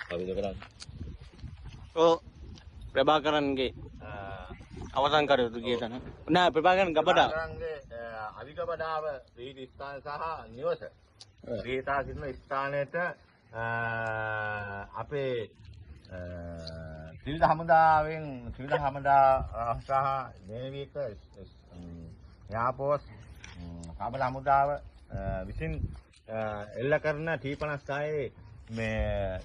කවිද කරන්නේ. ඔව් ප්‍රභාකරන්ගේ අවසන් කටයුතු ගිය තැන. නෑ ප්‍රභාකරන් ගබඩාව. ප්‍රභාකරන්ගේ අවිගබඩාව ශ්‍රී ස්ථාන සහ නිවස. ශ්‍රීතා සිටින ස්ථානයට අපේ ත්‍රිවිධ හමුදා සහ නේවික යාපෝස් කාබල හමුදාව විසින් එල්ල කරන T56 මේ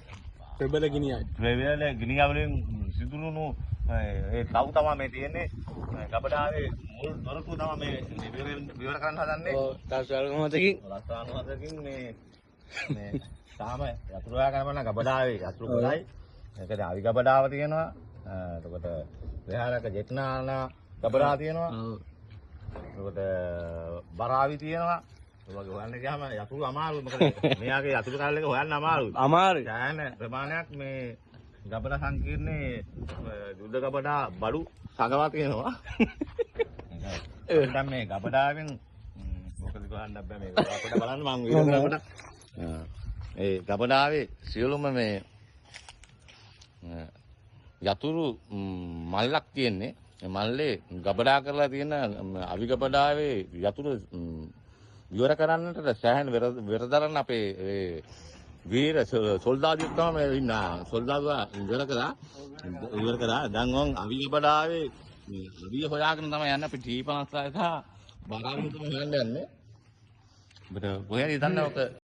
ප්‍රබල ගිනිය වලින් සිදුරුණු ඒ තව තමයි මේ තියෙන්නේ ගබඩාවේ මුල් දොරටුව තමයි මේ විවර කරන්න හදන්නේ. ඔව් තාක්ෂණිකමතකින් රස්සානුමතකින් මේ තාම යතුරු හොයා ගන්න බෑ ගබඩාවේ යතුරු ගොඩයි. ඒකද අවි ගබඩාව තියෙනවා. එතකොට විහාරක ජෙට්නානා ගබඩාව තියෙනවා. එතකොට බරාවි තියෙනවා. ඒ වගේ හොයන්න ගියාම යතුරු අමාරුයි. මොකද මෙයාගේ යතුරු කල් එක හොයන්න අමාරුයි. අමාරුයි. දැන් ප්‍රමාණයක් මේ ගබඩා සංකීර්ණේ යුද්ධ ගබඩා බඩු සගවා තියෙනවා. දැන් මේ ගබඩාවෙන් මොකද ගහන්න බෑ මේ ගබඩා බලන්න මම වීඩියෝ ඒ ගබඩාවේ සියලුම මේ යතුරු මල්ලක් තියෙන්නේ. මේ මල්ලේ ගබඩා කරලා තියෙන අවි ගබඩාවේ යතුරු ඉවර කරන්නට සෑහෙන වෙරදරන අපේ වීර සොල්දාදුවෙක් තමයි ඉන්න සොල්දාදුවා ඉවර කරා දැන් වොන් අවි ගබඩාවේ අවිය හොයාගෙන තමයි යන්නේ අපි T56 සහ බරාවි තමයි හොයන්න යන්නේ. ඔබට කොහෙද දන්නවක